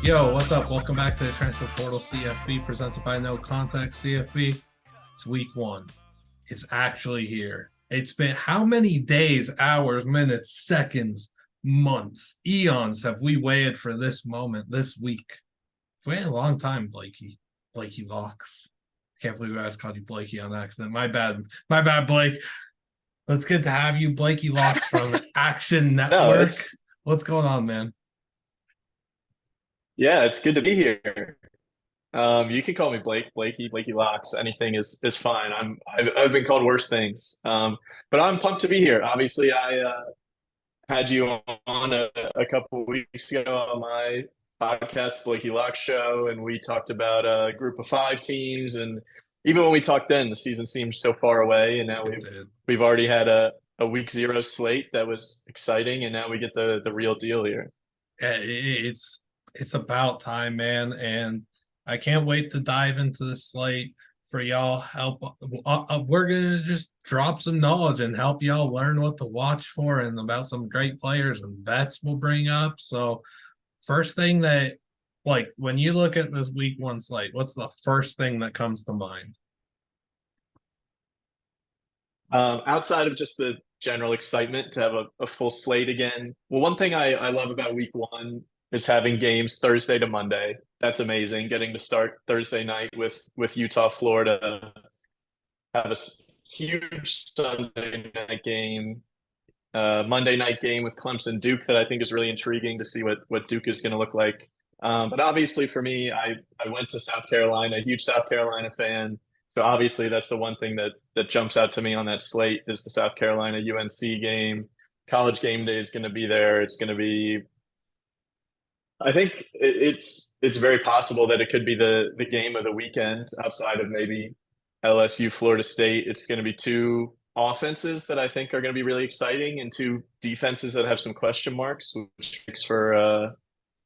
Yo, what's up? Welcome back to the Transfer Portal CFB presented by No Context CFB. It's week one. It's actually here. It's been how many days, hours, minutes, seconds, months, eons have we waited for this moment, this week? It's waited a long time, Blakey. BlakeyLocks. Can't believe I just called you Blakey on accident. My bad. My bad, Blake. Let's get to have you, BlakeyLocks from Action No, Network. What's going on, man? it's good to be here. You can call me Blakey, Blakey Locks. Anything is fine. I've been called worse things. But I'm pumped to be here. Obviously, I had you on a couple of weeks ago on my podcast, Blakey Locks Show, and we talked about a group of five teams. And even when we talked then, the season seemed so far away, and now It we've did. we've already had a week zero slate that was exciting, and now we get the real deal here. It's about time, man, and I can't wait to dive into the slate for y'all. Help, we're gonna just drop some knowledge and help y'all learn what to watch for and about some great players and bets we'll bring up. So, first thing that, like, when you look at this week one slate, what's the first thing that comes to mind? Outside of just the general excitement to have a full slate again. Well, one thing I love about week one is having games Thursday to Monday. That's amazing. Getting to start Thursday night with Utah, Florida, have huge Sunday night game, Monday night game with Clemson Duke that I think is really intriguing to see what Duke is going to look like. But obviously for me, I went to South Carolina, a huge South Carolina fan. So obviously that's the one thing that jumps out to me on that slate is the South Carolina UNC game. College game day is going to be there. It's going to be, I think it's very possible that it could be the game of the weekend outside of maybe LSU, Florida State. It's going to be two offenses that I think are going to be really exciting and two defenses that have some question marks, which makes for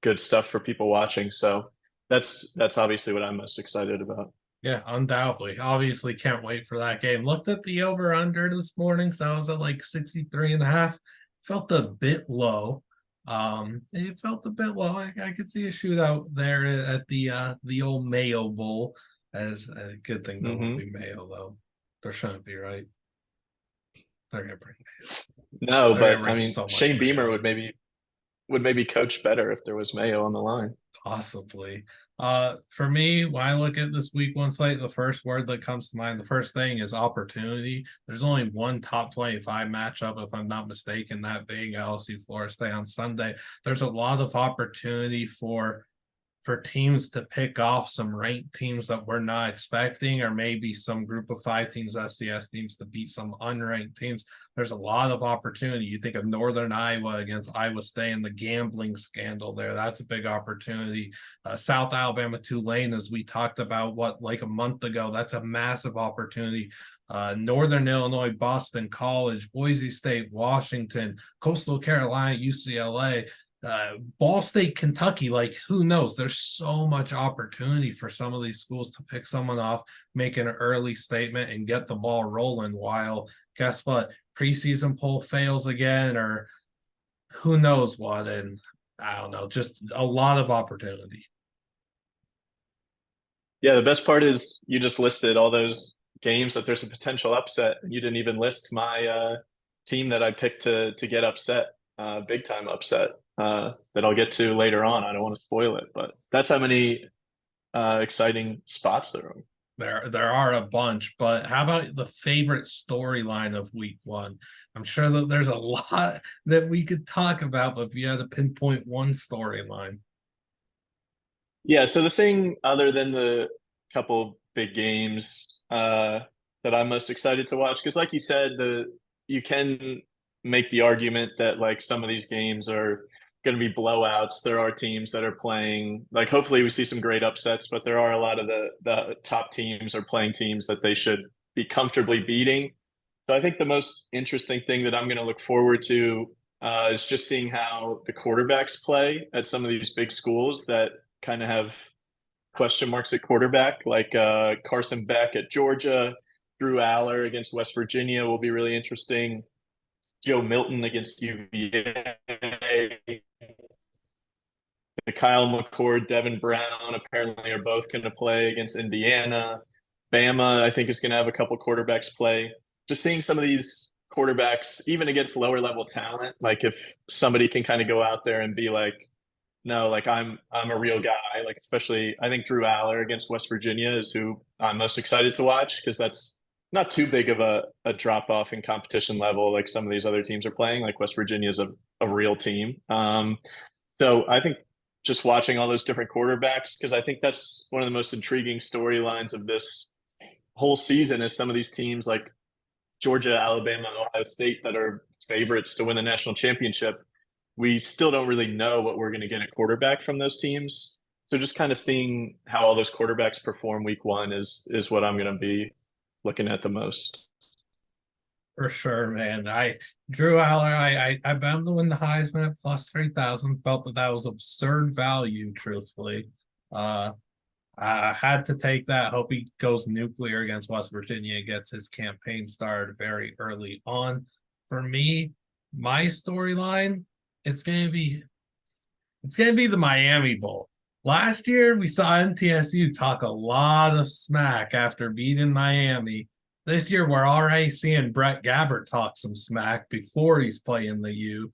good stuff for people watching. So that's obviously what I'm most excited about. Yeah, undoubtedly. Obviously, can't wait for that game. Looked at the over under this morning, so I was at like 63 and a half. Felt a bit low. It felt a bit low. I could see a shootout there at the old Mayo Bowl. As a good thing there won't Hmm. be Mayo though. There shouldn't be, right? They're gonna bring Mayo. No, They're gonna but I bring mean so much Shane Beamer Mayo. would maybe coach better if there was Mayo on the line. Possibly. For me, when I look at this week one slate, the first word that comes to mind, the first thing is opportunity. There's only one top 25 matchup, if I'm not mistaken, that being LSU Florida State on Sunday. There's a lot of opportunity for teams to pick off some ranked teams that we're not expecting, or maybe some group of five teams, FCS teams, to beat some unranked teams. There's a lot of opportunity. You think of Northern Iowa against Iowa State and the gambling scandal there. That's a big opportunity. South Alabama Tulane, as we talked about, like a month ago, that's a massive opportunity. Northern Illinois, Boston College, Boise State, Washington, Coastal Carolina, UCLA, Ball State, Kentucky, like who knows? There's so much opportunity for some of these schools to pick someone off, make an early statement, and get the ball rolling. While guess what? Preseason poll fails again, or who knows what? And I don't know, just a lot of opportunity. Yeah, the best part is you just listed all those games that there's a potential upset. You didn't even list my team that I picked to get upset, big time upset, that I'll get to later on. I don't want to spoil it, but that's how many exciting spots there are. There are a bunch, but how about the favorite storyline of week one? I'm sure that there's a lot that we could talk about, but if you had to pinpoint one storyline. Yeah, so the thing other than the couple big games that I'm most excited to watch, because like you said, the you can make the argument that like some of these games are going to be blowouts. There are teams that are playing like hopefully we see some great upsets, but there are a lot of the top teams are playing teams that they should be comfortably beating. So I think the most interesting thing that I'm going to look forward to is just seeing how the quarterbacks play at some of these big schools that kind of have question marks at quarterback, like Carson Beck at Georgia, Drew Aller against West Virginia will be really interesting. Joe Milton against UVA. Kyle McCord, Devin Brown apparently are both going to play against Indiana. Bama, I think, is going to have a couple quarterbacks play. Just seeing some of these quarterbacks, even against lower level talent, like if somebody can kind of go out there and be like, no, like I'm a real guy. Like especially, I think Drew Aller against West Virginia is who I'm most excited to watch because that's not too big of a drop off in competition level like some of these other teams are playing. Like West Virginia is a real team. So I think just watching all those different quarterbacks because I think that's one of the most intriguing storylines of this whole season is some of these teams like Georgia, Alabama, and Ohio State that are favorites to win the national championship. We still don't really know what we're going to get at quarterback from those teams. So just kind of seeing how all those quarterbacks perform week one is what I'm going to be looking at the most. For sure, man. I Drew Aller. I bet him to win the Heisman at plus 3,000. Felt that was absurd value. Truthfully, uh, I had to take that. Hope he goes nuclear against West Virginia. Gets his campaign started very early on. For me, my storyline, it's gonna be it's gonna be the Miami Bowl. Last year, we saw NTSU talk a lot of smack after beating Miami. This year, we're already seeing Brett Gabbert talk some smack before he's playing the U.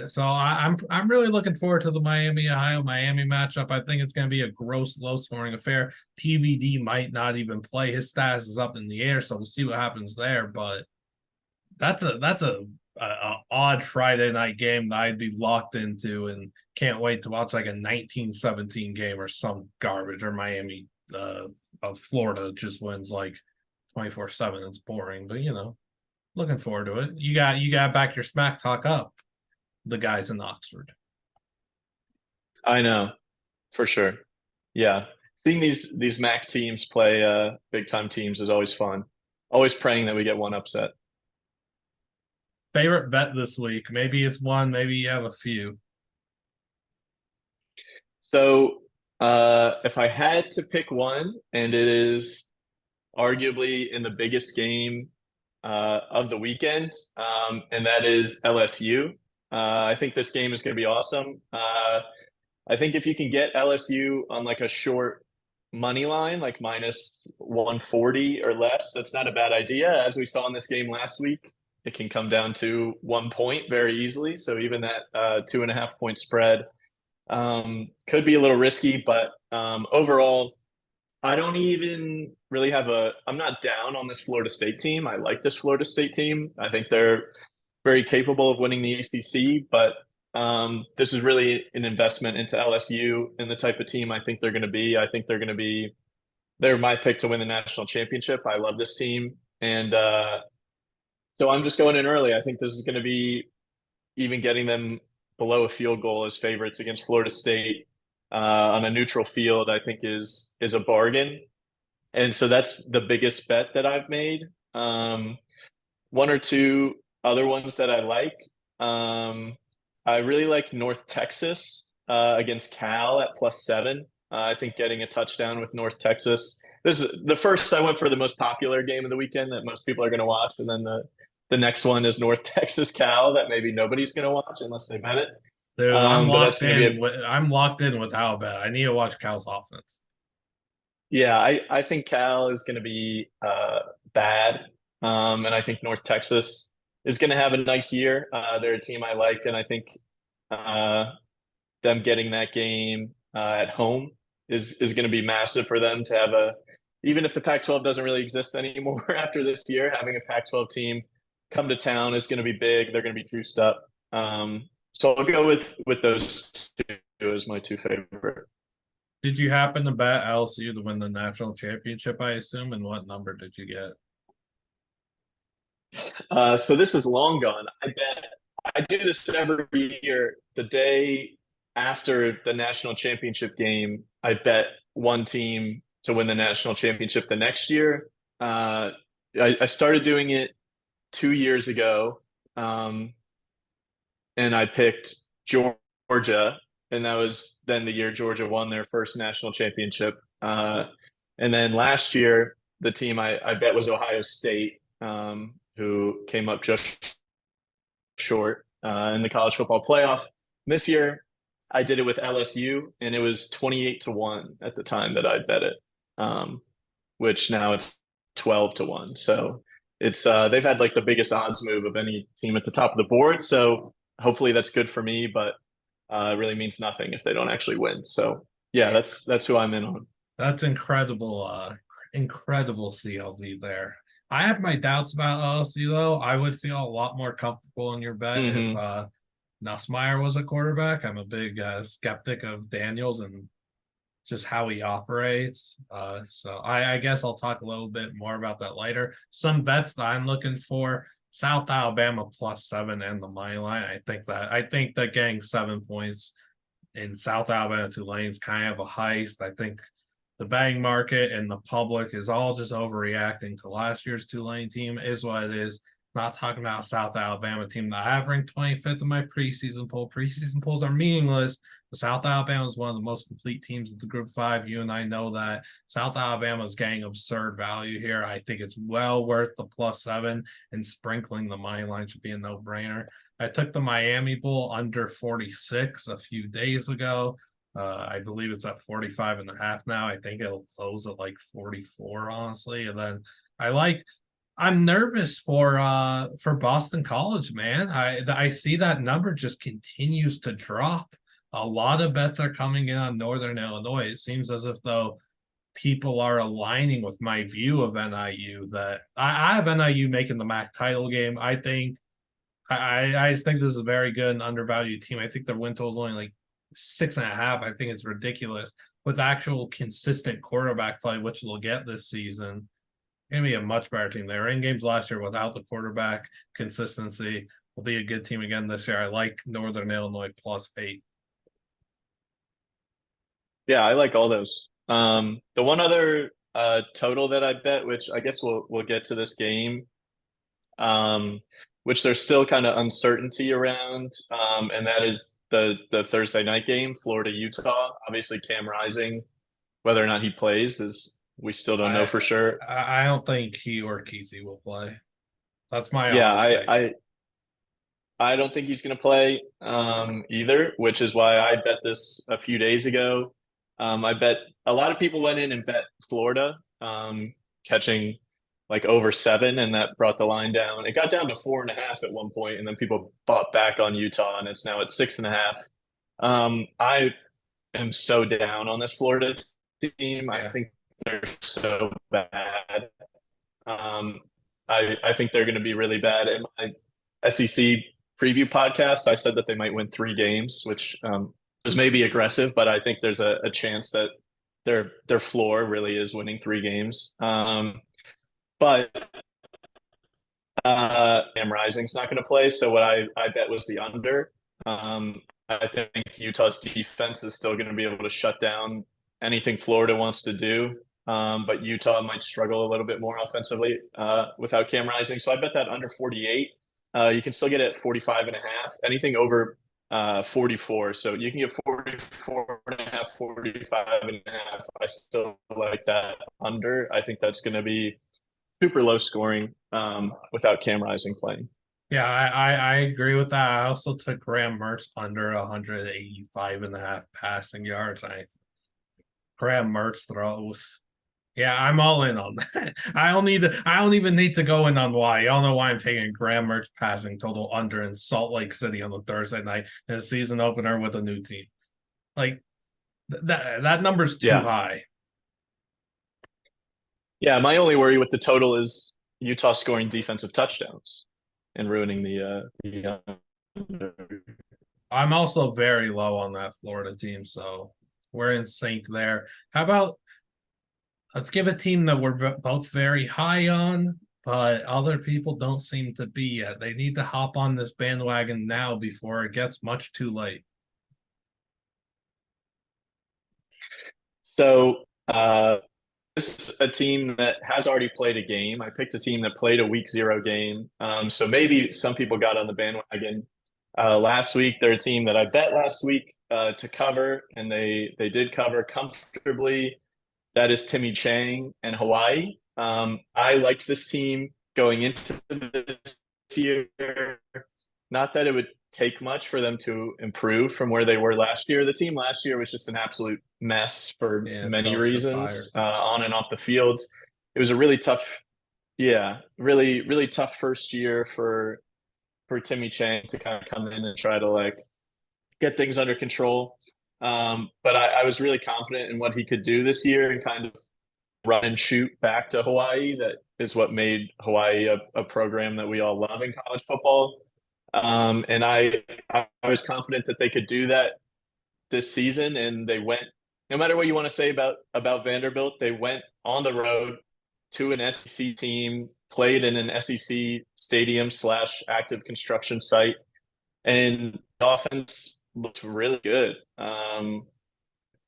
So I'm really looking forward to the Miami matchup. I think it's going to be a gross, low scoring affair. TBD might not even play. His status is up in the air, so we'll see what happens there. But that's a odd Friday night game that I'd be locked into and can't wait to watch like a 1917 game or some garbage or Miami of Florida just wins like 24/7. It's boring, but looking forward to it. You got back your smack talk up, the guys in Oxford. I know, for sure. Yeah. Seeing these MAC teams play big time teams is always fun. Always praying that we get one upset. Favorite bet this week? Maybe it's one, maybe you have a few. So if I had to pick one, and it is arguably in the biggest game of the weekend, and that is LSU. I think this game is going to be awesome. I think if you can get LSU on like a short money line, like minus 140 or less, that's not a bad idea. As we saw in this game last week, it can come down to 1 point very easily. So even that 2.5 point spread could be a little risky, but overall, I don't even really I'm not down on this Florida State team. I like this Florida State team. I think they're very capable of winning the ACC, but this is really an investment into LSU and the type of team I think they're going to be. I think they're my pick to win the national championship. I love this team. And so I'm just going in early. I think this is going to be even getting them below a field goal as favorites against Florida State on a neutral field, I think is a bargain. And so that's the biggest bet that I've made. One or two other ones that I like. I really like North Texas against Cal at +7. I think getting a touchdown with North Texas. This is the first I went for the most popular game of the weekend that most people are going to watch, and then the next one is North Texas Cal that maybe nobody's going to watch unless they bet it. Dude, I'm But that's locked going to be in. I'm locked in with how bad. I need to watch Cal's offense. yeah. I think Cal is going to be bad, and I think North Texas is going to have a nice year. They're a team I like, and I think them getting that game at home is going to be massive for them to have even if the Pac-12 doesn't really exist anymore after this year, having a Pac-12 team come to town is going to be big. They're going to be juiced up. So I'll go with those two as my two favorite. Did you happen to bet LSU to win the national championship, I assume? And what number did you get? So this is long gone. I do this every year. The day after the national championship game, I bet one team to win the national championship the next year. I started doing it 2 years ago, and I picked Georgia, and that was then the year Georgia won their first national championship. And then last year, the team I bet was Ohio State, who came up just short in the college football playoff. This year, I did it with LSU, and it was 28-1 at the time that I bet it, which now it's 12-1. So it's they've had like the biggest odds move of any team at the top of the board. So hopefully that's good for me, but it really means nothing if they don't actually win. So yeah, that's who I'm in on. That's incredible, incredible CLV there. I have my doubts about LSU though. I would feel a lot more comfortable in your bet if Hmm. Nussmeier was a quarterback. I'm a big skeptic of Daniels and just how he operates. So I guess I'll talk a little bit more about that later. Some bets that I'm looking for: South Alabama +7 and the money line. I think that getting 7 points in South Alabama Tulane is kind of a heist. I think the betting market and the public is all just overreacting to last year's Tulane team, is what it is. Not talking about South Alabama team that I have ranked 25th in my preseason poll. Preseason polls are meaningless. But South Alabama is one of the most complete teams of the Group 5. You and I know that. South Alabama is getting absurd value here. I think it's well worth the +7, and sprinkling the money line should be a no-brainer. I took the Miami Bowl under 46 a few days ago. I believe it's at 45.5 now. I think it'll close at like 44, honestly. And then I'm nervous for Boston College, man. I see that number just continues to drop. A lot of bets are coming in on Northern Illinois. It seems as if though people are aligning with my view of NIU, that I have NIU making the MAC title game. I just think this is a very good and undervalued team. I think their win total is only like 6.5. I think it's ridiculous with actual consistent quarterback play, which they'll get this season. Going to be a much better team. They were in games last year without the quarterback consistency. Will be a good team again this year. I like Northern Illinois +8. Yeah, I like all those. The one other total that I bet, which I guess we'll get to this game, which there's still kind of uncertainty around, and that is the Thursday night game, Florida Utah. Obviously, Cam Rising, whether or not he plays, is we still don't know I for sure. I don't think he or Keithy will play. That's my Yeah, honest take. I don't think he's going to play either, which is why I bet this a few days ago. I bet a lot of people went in and bet Florida catching like over 7, and that brought the line down. It got down to 4.5 at one point, and then people bought back on Utah, and it's now at 6.5. I am so down on this Florida team. I Yeah. think they're so bad. Um, I think they're going to be really bad. In my SEC preview podcast, I said that they might win 3 games, which was maybe aggressive, but I think there's a chance that their floor really is winning 3 games. But Cam Rising's not going to play, so what I bet was the under. I think Utah's defense is still going to be able to shut down anything Florida wants to do. But Utah might struggle a little bit more offensively without Cam Rising. So I bet that under 48. You can still get it at 45.5. Anything over 44. So you can get 44.5, 45.5. I still like that under. I think that's going to be super low scoring without Cam Rising playing. Yeah, I agree with that. I also took Graham Mertz under 185.5 passing yards. Graham Mertz throws. Yeah, I'm all in on that. I don't even need to go in on why. Y'all know why I'm taking Graham Mertz passing total under in Salt Lake City on the Thursday night in a season opener with a new team. Like that number's too Yeah. high. Yeah, my only worry with the total is Utah scoring defensive touchdowns and ruining the I'm also very low on that Florida team, so we're in sync there. How about let's give a team that we're both very high on, but other people don't seem to be yet. They need to hop on this bandwagon now before it gets much too late. So this is a team that has already played a game. I picked a team that played a week 0 game. So maybe some people got on the bandwagon last week. They're a team that I bet last week to cover, and they did cover comfortably. That is Timmy Chang and Hawaii. I liked this team going into this year. Not that it would take much for them to improve from where they were last year. The team last year was just an absolute mess for Yeah, many dumpster fire. reasons, on and off the field. It was a really tough, yeah, really, really tough first year for Timmy Chang to kind of come in and try to like get things under control. But I was really confident in what he could do this year and kind of run and shoot back to Hawaii. That is what made Hawaii a program that we all love in college football. And I was confident that they could do that this season, and they went. No matter what you want to say about Vanderbilt, they went on the road to an SEC team, played in an SEC stadium / active construction site, and the offense looked really good.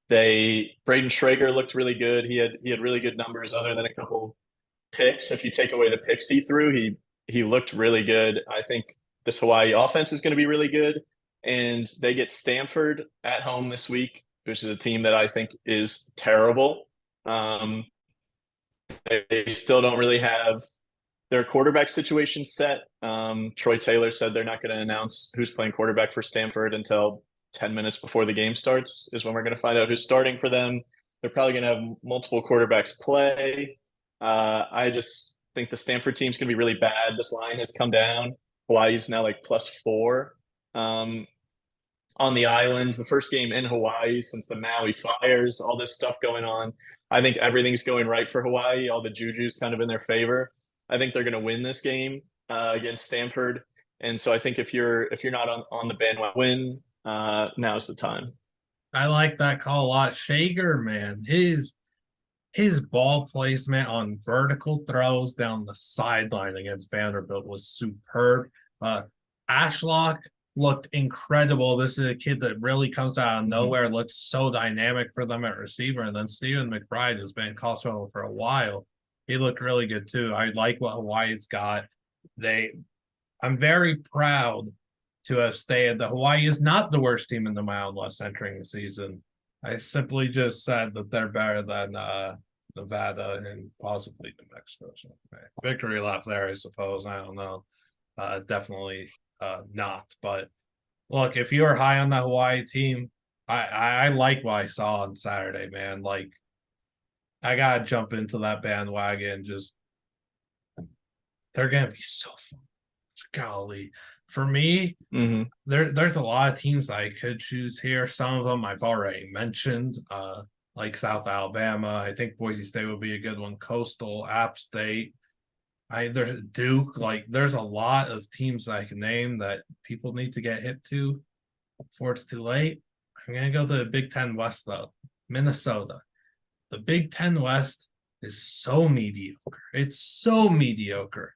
Braden Schrager looked really good. He had really good numbers other than a couple picks. If you take away the picks he threw, he looked really good. I think this Hawaii offense is going to be really good, and they get Stanford at home this week, which is a team that I think is terrible. They still don't really have their quarterback situation set. Troy Taylor said they're not going to announce who's playing quarterback for Stanford until 10 minutes before the game starts is when we're going to find out who's starting for them. They're probably going to have multiple quarterbacks play. I just think the Stanford team's going to be really bad. This line has come down. Hawaii's now like +4 on the island. The first game in Hawaii since the Maui fires, all this stuff going on. I think everything's going right for Hawaii. All the juju's kind of in their favor. I think they're going to win this game against Stanford. And so I think if you're not on the bandwagon win, now's the time. I like that call a lot. Shager, man, his ball placement on vertical throws down the sideline against Vanderbilt was superb. Ashlock looked incredible. This is a kid that really comes out of nowhere, looks so dynamic for them at receiver. And then Stephen McBride has been Colorado for a while. He looked really good too. I like what Hawaii's got. I'm very proud to have stated that Hawaii is not the worst team in the Mountain West entering the season. I simply just said that they're better than Nevada and possibly New Mexico. So, victory lap there, I suppose. I don't know. Definitely not. But look, if you are high on the Hawaii team, I like what I saw on Saturday, man. Like, I gotta jump into that bandwagon. Just they're gonna be so fun. Golly. For me, there's a lot of teams I could choose here. Some of them I've already mentioned, like South Alabama. I think Boise State would be a good one. Coastal, App State. There's Duke. Like, there's a lot of teams I can name that people need to get hip to before it's too late. I'm gonna go to the Big Ten West though. Minnesota. The Big Ten West is so mediocre. It's so mediocre.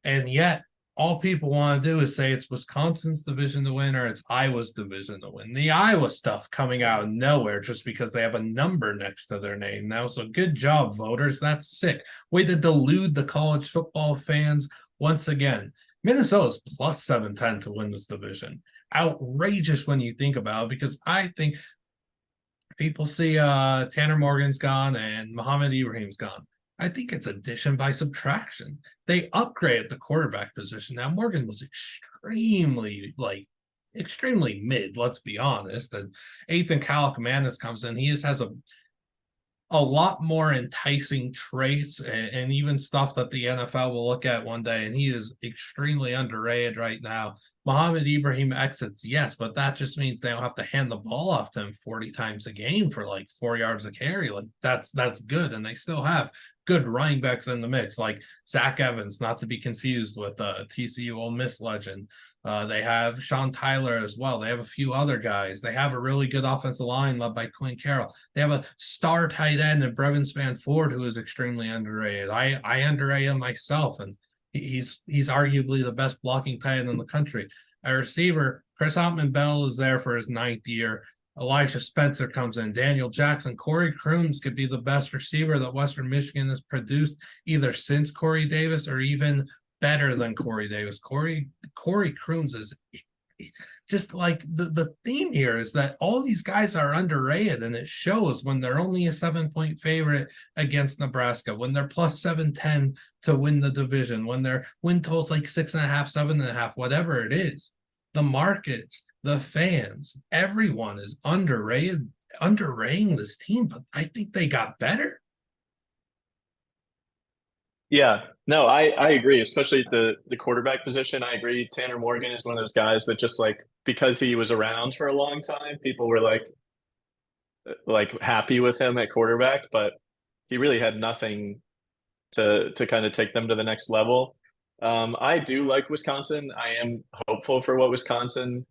And yet, all people want to do is say it's Wisconsin's division to win or it's Iowa's division to win. The Iowa stuff coming out of nowhere just because they have a number next to their name now. So good job, voters. That's sick. Way to delude the college football fans once again. Minnesota's +710 to win this division. Outrageous when you think about it, because I think people see Tanner Morgan's gone and Muhammad Ibrahim's gone. I think it's addition by subtraction. They upgraded the quarterback position. Now, Morgan was extremely mid, let's be honest. And Ethan Kaliakmanis comes in. He just has a lot more enticing traits and even stuff that the NFL will look at one day. And he is extremely underrated right now. Muhammad Ibrahim exits, yes, but that just means they don't have to hand the ball off to him 40 times a game for like 4 yards a carry. Like, that's good. And they still have good running backs in the mix, like Zach Evans, not to be confused with TCU Ole Miss legend. They have Sean Tyler as well. They have a few other guys. They have a really good offensive line led by Quinn Carroll. They have a star tight end in Brevin Spanford, who is extremely underrated. I underrate him myself, and he's arguably the best blocking tight end in the country. At receiver, Chris Ottman-Bell is there for his 9th year. Elijah Spencer comes in. Daniel Jackson. Corey Crooms could be the best receiver that Western Michigan has produced either since Corey Davis or even better than Corey Davis. Corey Crooms is just like the theme here is that all these guys are underrated, and it shows when they're only a 7-point favorite against Nebraska, when they're +710 to win the division, when their win total's like 6.5, 7.5, whatever it is. the markets, the fans, everyone is underrating this team, but I think they got better. Yeah, no, I agree, especially at the quarterback position. I agree. Tanner Morgan is one of those guys that just like because he was around for a long time, people were like happy with him at quarterback, but he really had nothing to kind of take them to the next level. I do like Wisconsin. I am hopeful for what Wisconsin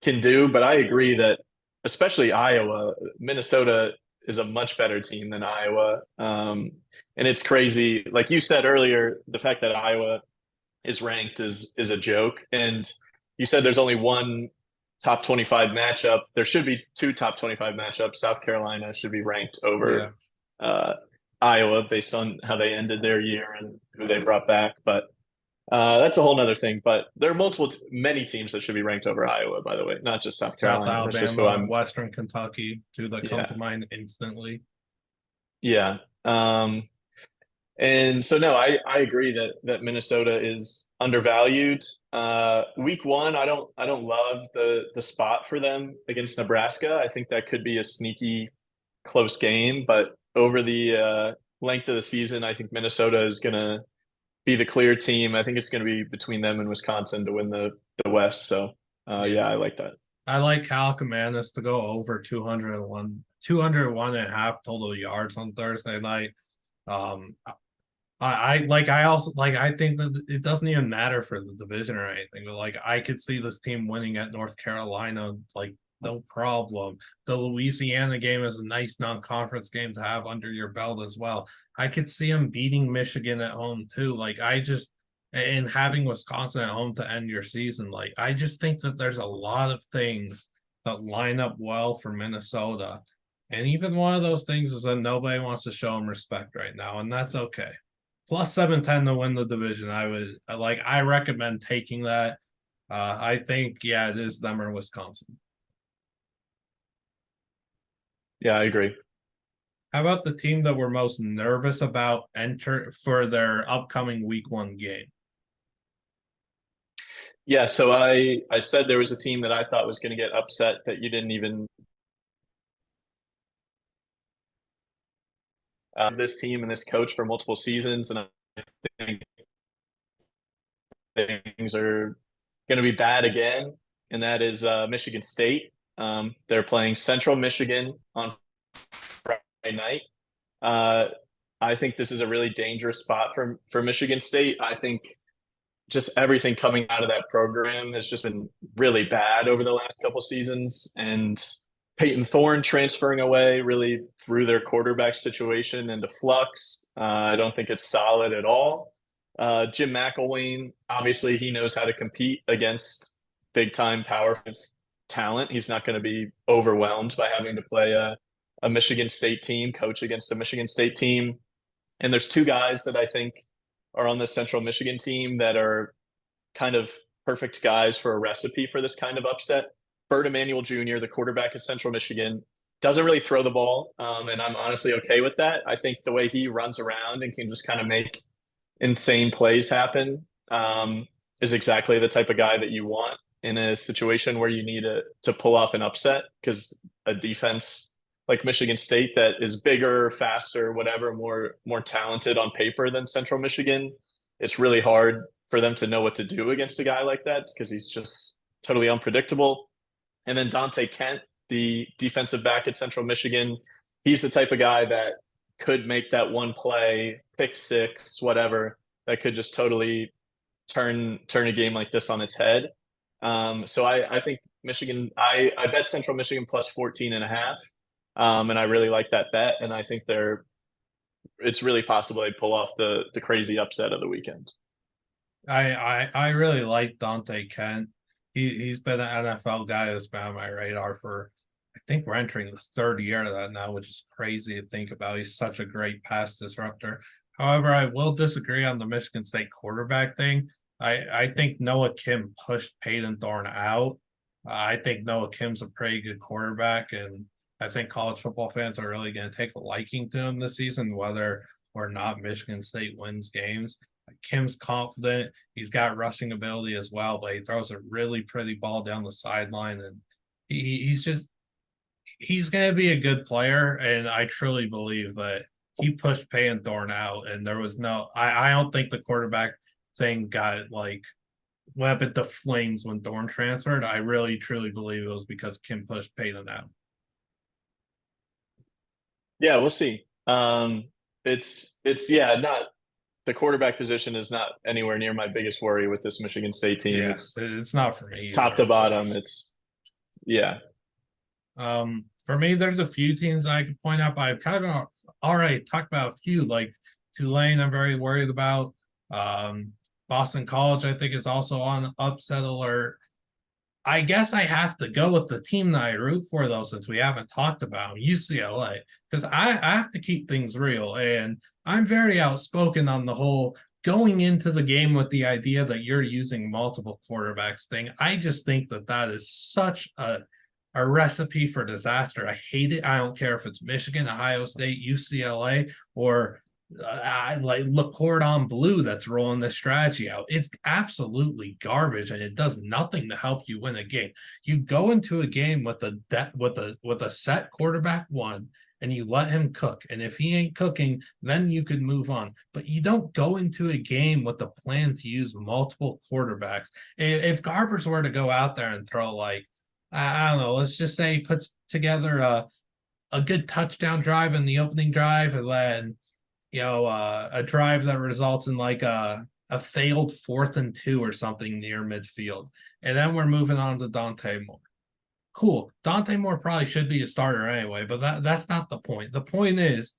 can do, but I agree that especially Iowa, Minnesota is a much better team than Iowa. And it's crazy. Like you said earlier, the fact that Iowa is ranked is a joke. And you said there's only one top 25 matchup. There should be two top 25 matchups. South Carolina should be ranked Yeah. over Iowa based on how they ended their year and who they brought back. But that's a whole nother thing. But there are many teams that should be ranked over Iowa, by the way, not just South South Carolina. That's just who Alabama, I'm. Western Kentucky, two that come to Yeah, mind instantly. yeah. And so no, I agree that Minnesota is undervalued. Week one, I don't love the spot for them against Nebraska. I think that could be a sneaky close game, but over the length of the season, I think Minnesota is gonna be the clear team. I think it's gonna be between them and Wisconsin to win the West. So Yeah. yeah, I like that. I like Cal Commandus to go over 201 and a half total yards on Thursday night. Um, I also like I think that it doesn't even matter for the division or anything, but like I could see this team winning at North Carolina, like no problem. The Louisiana game is a nice non-conference game to have under your belt as well. I could see them beating Michigan at home too. Like I just and having Wisconsin at home to end your season, like I just think that there's a lot of things that line up well for Minnesota. And even one of those things is that nobody wants to show them respect right now, and that's okay. Plus 710 to win the division. I recommend taking that. I think, yeah, it is them or Wisconsin. Yeah, I agree. How about the team that we're most nervous about enter for their upcoming week one game? Yeah, so I said there was a team that I thought was going to get upset that you didn't even this team and this coach for multiple seasons, and I think things are going to be bad again, and that is Michigan State. They're playing Central Michigan on Friday night. Uh, I think this is a really dangerous spot for Michigan State. I think just everything coming out of that program has just been really bad over the last couple seasons, and Peyton Thorne transferring away really threw their quarterback situation into flux. I don't think it's solid at all. Jim McElwain, obviously, he knows how to compete against big time powerful talent. He's not going to be overwhelmed by having to play a Michigan State team, coach against a Michigan State team. And there's two guys that I think are on the Central Michigan team that are kind of perfect guys for a recipe for this kind of upset. Bert Emanuel Jr., the quarterback at Central Michigan, doesn't really throw the ball, and I'm honestly okay with that. I think the way he runs around and can just kind of make insane plays happen is exactly the type of guy that you want in a situation where you need to pull off an upset because a defense like Michigan State that is bigger, faster, whatever, more talented on paper than Central Michigan, it's really hard for them to know what to do against a guy like that because he's just totally unpredictable. And then Dante Kent, the defensive back at Central Michigan, he's the type of guy that could make that one play, pick six, whatever, that could just totally turn a game like this on its head. So I think Michigan, I bet Central Michigan plus 14 and a half. And I really like that bet. And I think it's really possible they pull off the crazy upset of the weekend. I really like Dante Kent. He's been an NFL guy that's been on my radar for I think we're entering the third year of that now, which is crazy to think about. He's such a great pass disruptor. However, I will disagree on the Michigan State quarterback thing. I think Noah Kim pushed Peyton Thorne out. I think Noah Kim's a pretty good quarterback, and I think college football fans are really going to take a liking to him this season, whether or not Michigan State wins games. Kim's confident. He's got rushing ability as well, but he throws a really pretty ball down the sideline, and he's going to be a good player. And I truly believe that he pushed Payton Thorne out, and there was no. I don't think the quarterback thing got like went up at the flames when Thorne transferred. I really truly believe it was because Kim pushed Payton out. Yeah, we'll see. It's yeah, not the quarterback position is not anywhere near my biggest worry with this Michigan State team. Yeah, It's it's not for me top either, to of bottom. course. It's yeah. For me, there's a few teams I could point out, but I've kind of already talked about a few, like Tulane, I'm very worried about. Boston College, I think, is also on upset alert. I guess I have to go with the team that I root for, though, since we haven't talked about them, UCLA, because I have to keep things real. And I'm very outspoken on the whole going into the game with the idea that you're using multiple quarterbacks thing. I just think that that is such a recipe for disaster. I hate it. I don't care if it's Michigan, Ohio State, UCLA, or I like LaCordon Blue that's rolling this strategy out. It's absolutely garbage, and it does nothing to help you win a game. You go into a game with a set quarterback one, and you let him cook. And if he ain't cooking, then you could move on. But you don't go into a game with a plan to use multiple quarterbacks. If Garbers were to go out there and throw like I don't know, let's just say he puts together a good touchdown drive in the opening drive, and then a drive that results in like a failed 4th and 2 or something near midfield. And then we're moving on to Dante Moore. Cool. Dante Moore probably should be a starter anyway, but that's not the point. The point is,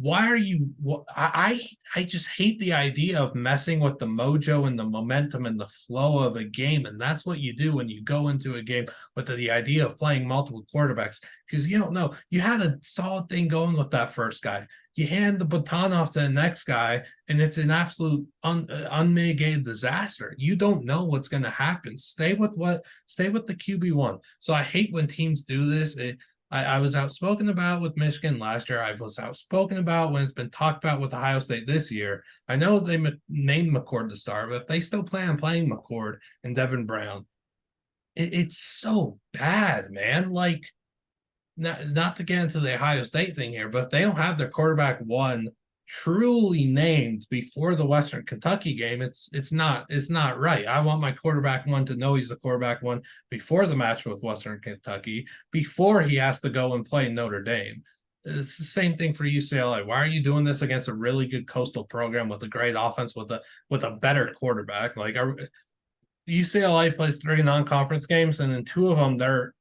why are you I just hate the idea of messing with the mojo and the momentum and the flow of a game. And that's what you do when you go into a game with the idea of playing multiple quarterbacks, because you don't know. You had a solid thing going with that first guy. You hand the baton off to the next guy, and it's an absolute unmitigated disaster. You don't know what's going to happen. Stay with the QB1. So I hate when teams do this. I was outspoken about with Michigan last year. I was outspoken about when it's been talked about with Ohio State this year. I know they named McCord the star, but if they still plan on playing McCord and Devin Brown, it's so bad, man. Like, not to get into the Ohio State thing here, but if they don't have their quarterback one truly named before the Western Kentucky game, it's not right. I want my quarterback one to know he's the quarterback one before the match with Western Kentucky, before he has to go and play Notre Dame. It's the same thing for UCLA. Why are you doing this against a really good coastal program with a great offense with a better quarterback? Like UCLA plays 3 non-conference games, and in 2 of them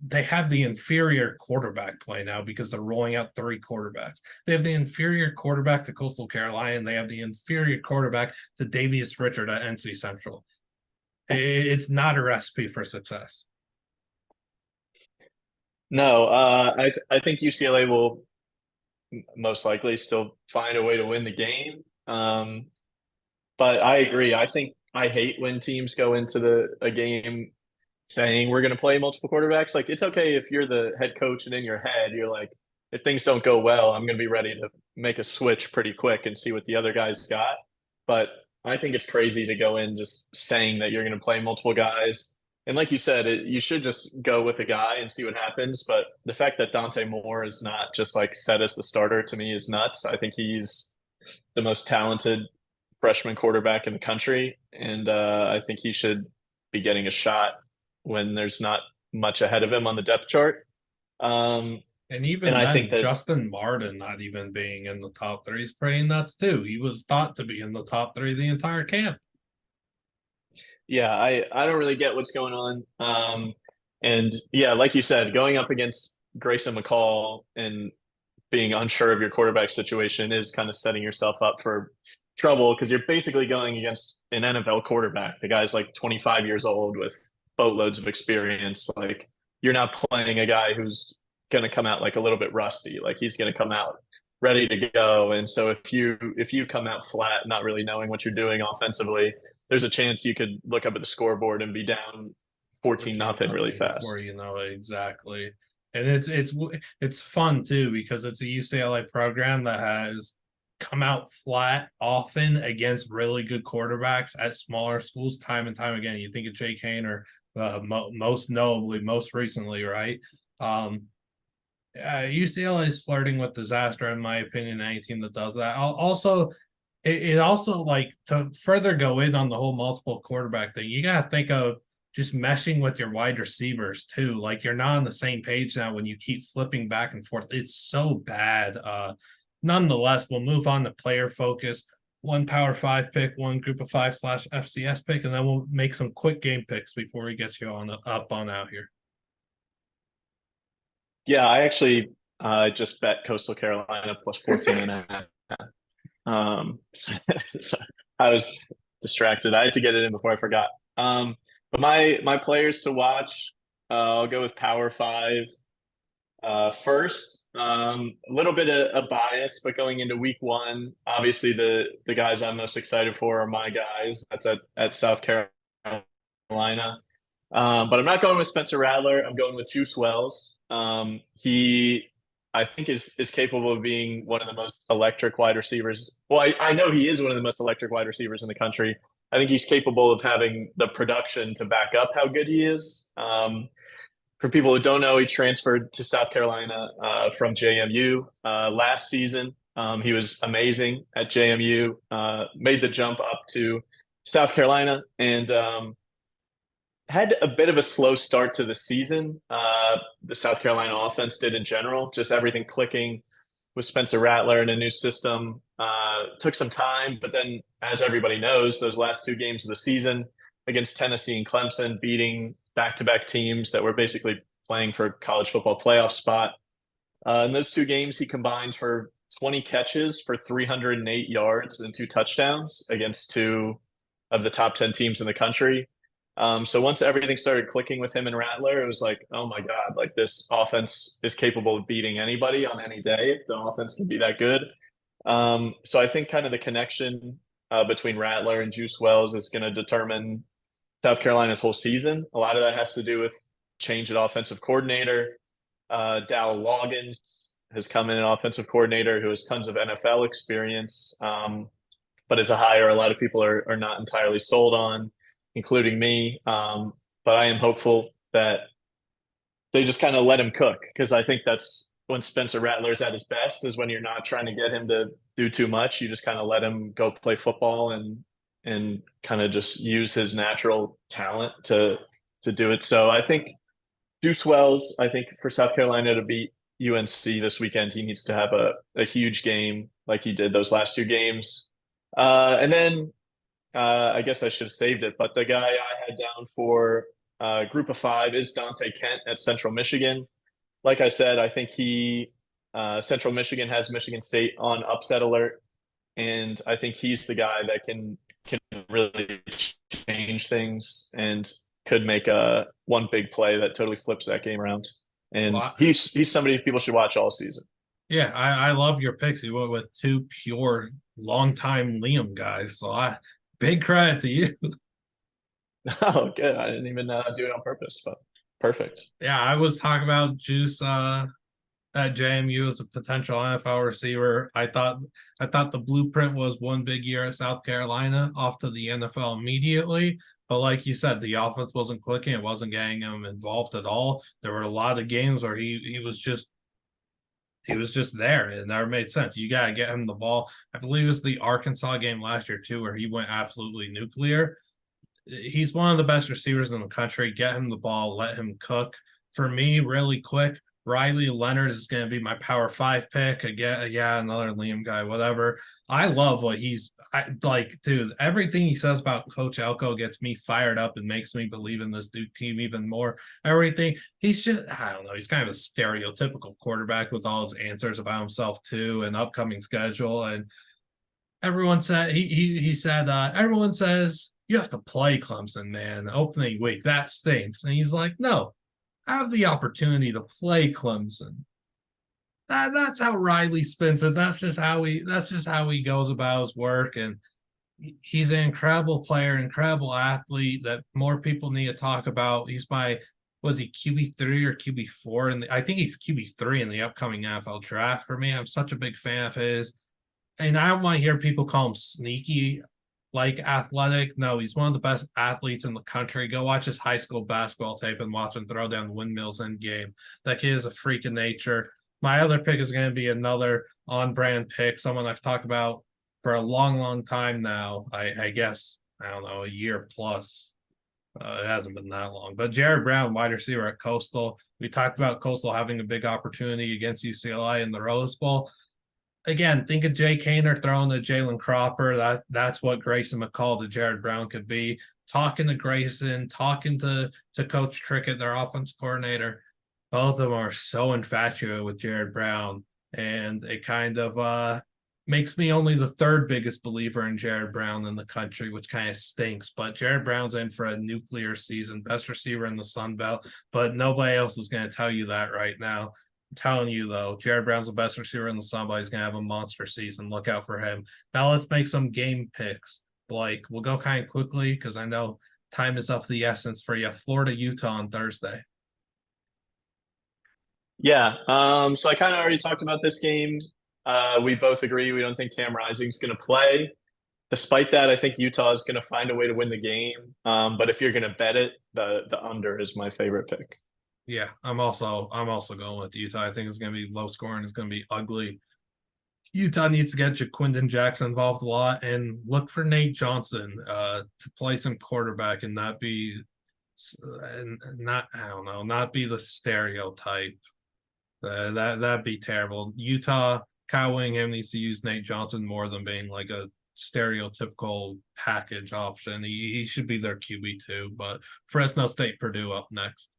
they have the inferior quarterback play now because they're rolling out 3 quarterbacks. They have the inferior quarterback to Coastal Carolina, and they have the inferior quarterback to Davius Richard at NC Central. It's not a recipe for success. No, I think UCLA will most likely still find a way to win the game. But I agree. I think I hate when teams go into a game saying we're going to play multiple quarterbacks. Like, it's okay if you're the head coach and in your head you're like, if things don't go well, I'm going to be ready to make a switch pretty quick and see what the other guys got. But I think it's crazy to go in just saying that you're going to play multiple guys. And like you said, you should just go with a guy and see what happens. But the fact that Dante Moore is not just like set as the starter to me is nuts. I think he's the most talented freshman quarterback in the country, and I think he should be getting a shot when there's not much ahead of him on the depth chart. And even and then, I think that Justin Martin not even being in the top 3 is pretty nuts too. He was thought to be in the top 3 the entire camp. Yeah, I don't really get what's going on. And yeah, like you said, going up against Grayson McCall and being unsure of your quarterback situation is kind of setting yourself up for trouble, because you're basically going against an NFL quarterback. The guy's like 25 years old with boatloads of experience. Like, you're not playing a guy who's going to come out like a little bit rusty. Like, he's going to come out ready to go. And so if you come out flat, not really knowing what you're doing offensively, there's a chance you could look up at the scoreboard and be down 14-0 really fast. Before you know it, exactly. And it's fun too, because it's a UCLA program that has come out flat often against really good quarterbacks at smaller schools time and time again. You think of Jake Hayner, most notably, most recently, right? UCLA is flirting with disaster, in my opinion. Any team that does that, also, it also like to further go in on the whole multiple quarterback thing. You got to think of just meshing with your wide receivers too. Like you're not on the same page now when you keep flipping back and forth. It's so bad. Nonetheless, we'll move on to player focus. One Power 5 pick, one Group of 5 / FCS pick, and then we'll make some quick game picks before we get you on up on out here. Yeah, I actually just bet Coastal Carolina plus 14.5. So I was distracted. I had to get it in before I forgot. But my players to watch, I'll go with Power 5 first. A little bit of bias, but going into week 1, obviously the guys I'm most excited for are my guys. That's at South Carolina. But I'm not going with Spencer Rattler. I'm going with Juice Wells. He, I think, is capable of being one of the most electric wide receivers. Well, I know he is one of the most electric wide receivers in the country. I think he's capable of having the production to back up how good he is. For people who don't know, he transferred to South Carolina from JMU last season. He was amazing at JMU, made the jump up to South Carolina, and had a bit of a slow start to the season. The South Carolina offense did in general, just everything clicking with Spencer Rattler in a new system. Took some time, but then, as everybody knows, those last 2 games of the season against Tennessee and Clemson, beating back-to-back teams that were basically playing for a college football playoff spot. In those 2 games, he combined for 20 catches for 308 yards and 2 touchdowns against 2 of the top 10 teams in the country. So once everything started clicking with him and Rattler, it was like, oh my God, like this offense is capable of beating anybody on any day. The offense can be that good. So I think kind of the connection between Rattler and Juice Wells is going to determine South Carolina's whole season. A lot of that has to do with change at offensive coordinator. Dow Loggins has come in, an offensive coordinator who has tons of NFL experience, but is a hire a lot of people are not entirely sold on, including me. But I am hopeful that they just kind of let him cook, because I think that's when Spencer Rattler's at his best, is when you're not trying to get him to do too much. You just kind of let him go play football and kind of just use his natural talent to do it. So I think Juice Wells, I think for South Carolina to beat UNC this weekend, he needs to have a huge game like he did those last 2 games. And then I guess I should have saved it, but the guy I had down for Group of 5 is Dante Kent at Central Michigan. Like I said, I think Central Michigan has Michigan State on upset alert, and I think he's the guy that can really change things and could make one big play that totally flips that game around. And wow, he's somebody people should watch all season. Yeah, I love your picks. You went with 2 pure longtime Liam guys, so big credit to you. Oh, good. I didn't even do it on purpose, but perfect. Yeah, I was talking about Juice at JMU as a potential NFL receiver. I thought the blueprint was one big year at South Carolina, off to the NFL immediately. But like you said, the offense wasn't clicking. It wasn't getting him involved at all. There were a lot of games where he was just there. It never made sense. You got to get him the ball. I believe it was the Arkansas game last year too, where he went absolutely nuclear. He's one of the best receivers in the country. Get him the ball, let him cook. For me, really quick, Riley Leonard is going to be my Power 5 pick. Again, yeah, another Liam guy, whatever. I love what he's like, dude. Everything he says about Coach Elko gets me fired up and makes me believe in this Duke team even more. Everything. He's just, I don't know, he's kind of a stereotypical quarterback with all his answers about himself too, and upcoming schedule. And everyone said he said everyone says you have to play Clemson, man, opening week. That stinks. And he's like, no, I have the opportunity to play Clemson. That's how Riley spins it. That's just how he goes about his work. And he's an incredible player, incredible athlete that more people need to talk about. He's was he QB3 or QB4? And I think he's QB3 in the upcoming NFL draft for me. I'm such a big fan of his. and I don't want to hear people call him sneaky, like athletic. No, he's one of the best athletes in the country. Go watch his high school basketball tape and watch him throw down windmills in game. That kid is a freak of nature. My other pick is going to be another on brand pick, someone I've talked about for a long, long time now. I guess, I don't know, a year plus. It hasn't been that long. But Jared Brown, wide receiver at Coastal. We talked about Coastal having a big opportunity against UCLA in the Rose Bowl. Again, think of Jay Kaner throwing to Jalen Cropper. That's what Grayson McCall to Jared Brown could be. Talking to Grayson, talking to Coach Trickett, their offense coordinator. Both of them are so infatuated with Jared Brown. And it kind of makes me only the third biggest believer in Jared Brown in the country, which kind of stinks. But Jared Brown's in for a nuclear season, best receiver in the Sun Belt. But nobody else is going to tell you that right now. I'm telling you though, Jared Brown's the best receiver in the Sun Belt. He's going to have a monster season. Look out for him. Now let's make some game picks. Blake, we'll go kind of quickly because I know time is of the essence for you. Florida, Utah on Thursday. Yeah. So I kind of already talked about this game. We both agree we don't think Cam Rising's going to play. Despite that, I think Utah is going to find a way to win the game. But if you're going to bet it, the under is my favorite pick. Yeah, I'm also going with Utah. I think it's going to be low scoring. It's going to be ugly. Utah needs to get Jaquindon Jackson involved a lot and look for Nate Johnson to play some quarterback and not be not I don't know, not be the stereotype. That'd be terrible. Utah, Kyle Wingham needs to use Nate Johnson more than being like a stereotypical package option. He should be their QB2, but Fresno State, Purdue up next.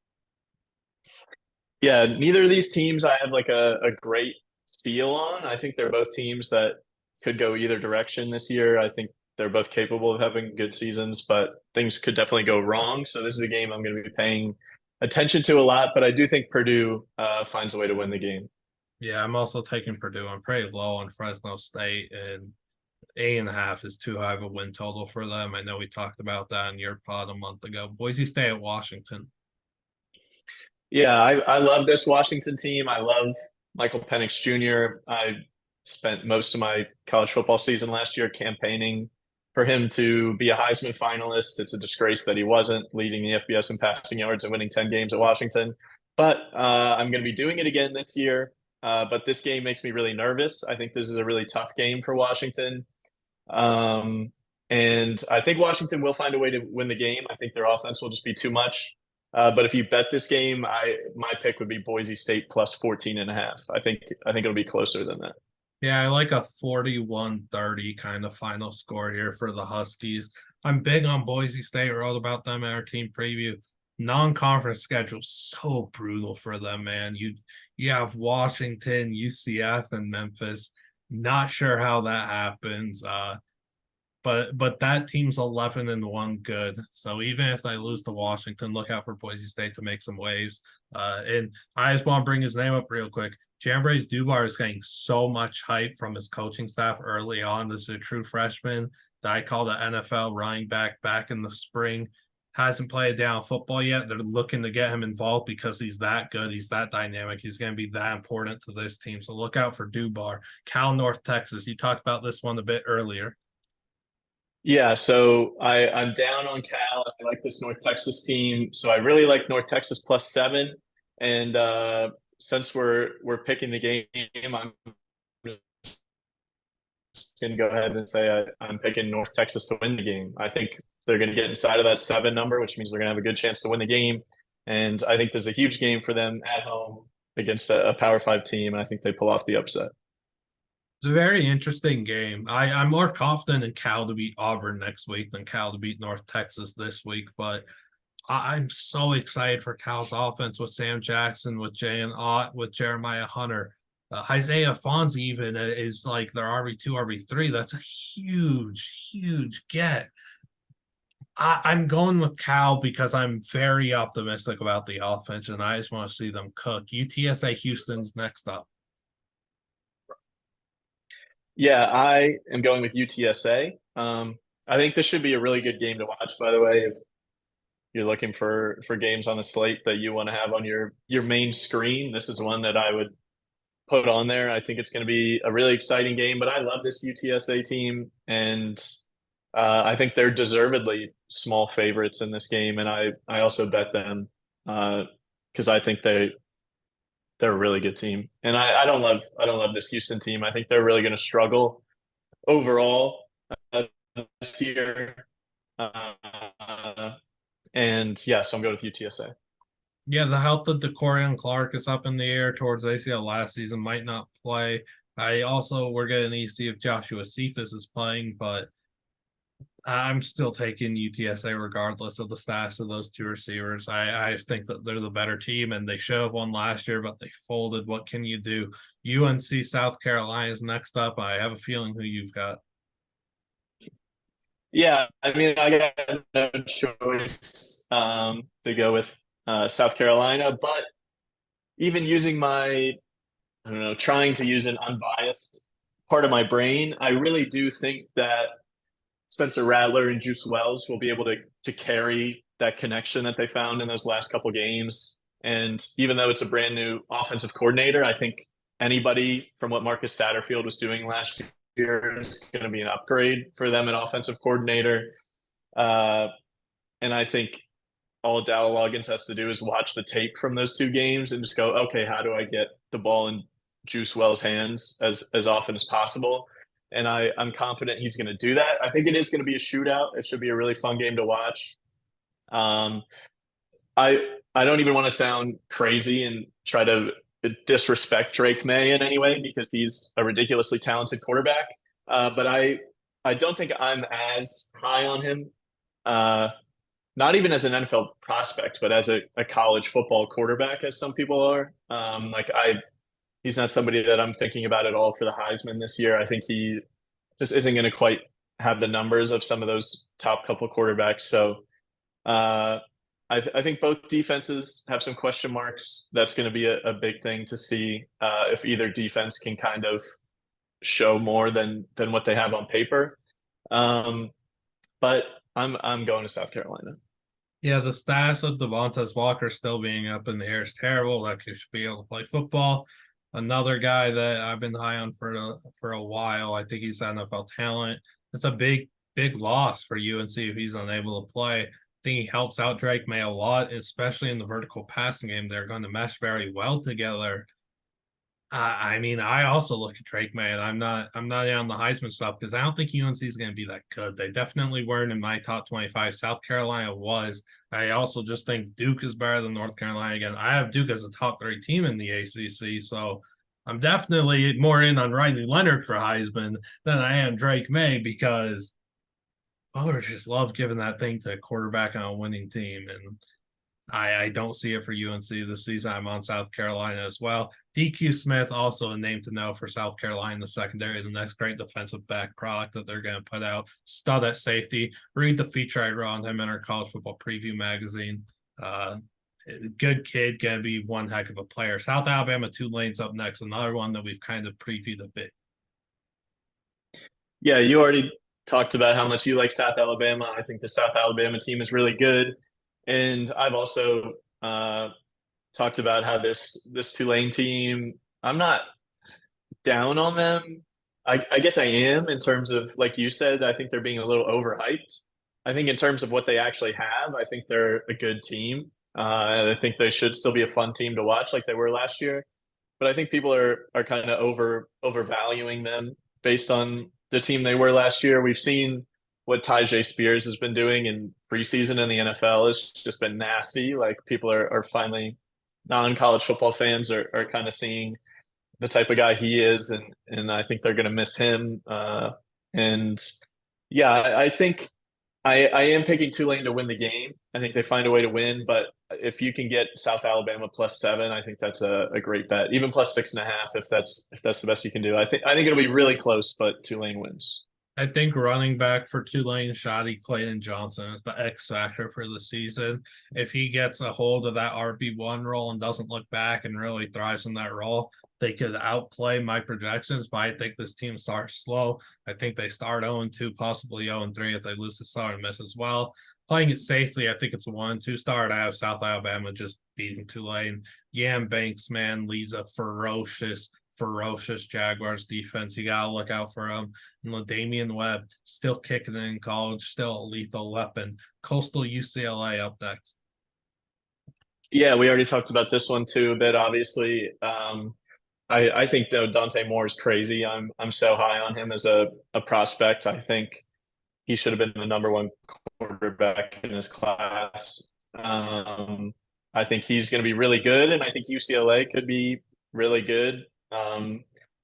Yeah, neither of these teams I have like a great feel on. I think they're both teams that could go either direction this year. I think they're both capable of having good seasons, but things could definitely go wrong. So this is a game I'm going to be paying attention to a lot, but I do think Purdue finds a way to win the game. Yeah, I'm also taking Purdue. I'm pretty low on Fresno State, and 8.5 is too high of a win total for them. I know we talked about that in your pod a month ago. Boise State at Washington. Yeah, I love this Washington team. I love Michael Penix Jr. I spent most of my college football season last year campaigning for him to be a Heisman finalist. It's a disgrace that he wasn't leading the FBS in passing yards and winning 10 games at Washington. But I'm going to be doing it again this year. But this game makes me really nervous. I think this is a really tough game for Washington. And I think Washington will find a way to win the game. I think their offense will just be too much. But if you bet this game, my pick would be Boise State plus 14.5. I think it'll be closer than that. Yeah, I like a 41-30 kind of final score here for the Huskies. I'm big on Boise State. We wrote about them in our team preview. Non-conference schedule so brutal for them, man. You have Washington, UCF, and Memphis. Not sure how that happens. But that team's 11-1 good. So even if they lose to Washington, look out for Boise State to make some waves. And I just want to bring his name up real quick. Jambres Dubar is getting so much hype from his coaching staff early on. This is a true freshman that I call the NFL running back in the spring. Hasn't played down football yet. They're looking to get him involved because he's that good. He's that dynamic. He's going to be that important to this team. So look out for Dubar. Cal, North Texas. You talked about this one a bit earlier. Yeah, so I'm down on Cal. I like this North Texas team. So I really like North Texas plus 7. And since we're picking the game, I'm just gonna go ahead and say I'm picking North Texas to win the game. I think they're gonna get inside of that 7 number, which means they're gonna have a good chance to win the game. And I think there's a huge game for them at home against a Power 5 team, and I think they pull off the upset. It's a very interesting game. I'm more confident in Cal to beat Auburn next week than Cal to beat North Texas this week, but I'm so excited for Cal's offense with Sam Jackson, with Jay and Ott, with Jeremiah Hunter. Isaiah Fonzie even is like their RB2, RB3. That's a huge, huge get. I'm going with Cal because I'm very optimistic about the offense, and I just want to see them cook. UTSA Houston's next up. Yeah, I am going with UTSA. I think this should be a really good game to watch, by the way. If you're looking for games on the slate that you want to have on your main screen, this is one that I would put on there. I think it's going to be a really exciting game, but I love this UTSA team, and I think they're deservedly small favorites in this game, and I also bet them because I think they're a really good team, and I don't love this Houston team. I think they're really going to struggle overall this year, uh, and yeah, so I'm going with UTSA. Yeah, the health of DeCorian Clark is up in the air towards ACL last season, might not play. I also we're getting to see if Joshua Cephas is playing, but I'm still taking UTSA regardless of the status of those two receivers. I just think that they're the better team, and they should have won last year, but they folded. What can you do? UNC South Carolina is next up. I have a feeling who you've got. Yeah, I mean, I got no choice to go with South Carolina, but even using my, I don't know, trying to use an unbiased part of my brain, I really do think that Spencer Rattler and Juice Wells will be able to carry that connection that they found in those last couple games. And even though it's a brand new offensive coordinator, I think anybody from what Marcus Satterfield was doing last year is going to be an upgrade for them, an offensive coordinator. Uh, and I think all Dowell Loggins has to do is watch the tape from those two games and just go, okay, how do I get the ball in Juice Wells' hands as often as possible? And I'm confident he's going to do that. I think it is going to be a shootout. It should be a really fun game to watch. Um, I don't even want to sound crazy and try to disrespect Drake May in any way because he's a ridiculously talented quarterback. But I don't think I'm as high on him. Not even as an NFL prospect, but as a college football quarterback, as some people are. He's not somebody that I'm thinking about at all for the Heisman this year. I think he just isn't going to quite have the numbers of some of those top couple quarterbacks. So I think both defenses have some question marks. That's going to be a big thing to see if either defense can kind of show more than what they have on paper. But I'm going to South Carolina. Yeah, the status of Devontae Walker still being up in the air is terrible. Like he should be able to play football. Another guy that I've been high on for a while. I think he's NFL talent. It's a big loss for UNC if he's unable to play. I think he helps out Drake May a lot, especially in the vertical passing game. They're going to mesh very well together. I mean, I also look at Drake May, and I'm not on the Heisman stuff because I don't think UNC is going to be that good. They definitely weren't in my top 25. South Carolina was. I also just think Duke is better than North Carolina. Again, I have Duke as a top 3 team in the ACC, so I'm definitely more in on Riley Leonard for Heisman than I am Drake May because voters just love giving that thing to a quarterback on a winning team, and I don't see it for UNC this season. I'm on South Carolina as well. DQ Smith, also a name to know for South Carolina, the secondary, the next great defensive back product that they're going to put out. Stud at safety. Read the feature I wrote on him in our college football preview magazine. Good kid, going to be one heck of a player. South Alabama, Tulane's up next. Another one that we've kind of previewed a bit. Yeah, you already talked about how much you like South Alabama. I think the South Alabama team is really good. And I've also talked about how this Tulane team, I'm not down on them. I guess I am in terms of, like you said, I think they're being a little overhyped. I think in terms of what they actually have, I think they're a good team. And I think they should still be a fun team to watch like they were last year. But I think people are kind of overvaluing them based on the team they were last year. We've seen what Tyjae Spears has been doing in preseason in the NFL has just been nasty. Like people are finally non-college football fans are kind of seeing the type of guy he is, and I think they're going to miss him. And yeah, I think I am picking Tulane to win the game. I think they find a way to win, but if you can get South Alabama +7, I think that's a great bet. Even +6.5, if that's the best you can do. I think it'll be really close, but Tulane wins. I think running back for Tulane, Shotty Clayton Johnson is the X factor for the season. If he gets a hold of that RB1 role and doesn't look back and really thrives in that role, they could outplay my projections, but I think this team starts slow. I think they start 0-2, possibly 0-3 if they lose to Southern Miss as well. Playing it safely, I think it's a 1-2 start. I have South Alabama just beating Tulane. Yam Banks, man, leads a ferocious ferocious Jaguars defense. You got to look out for them. And Damian Webb, still kicking it in college, still a lethal weapon. Coastal UCLA up next. Yeah, we already talked about this one too a bit, obviously. I think though Dante Moore is crazy. I'm so high on him as a prospect. I think he should have been the number one quarterback in his class. I think he's going to be really good, and I think UCLA could be really good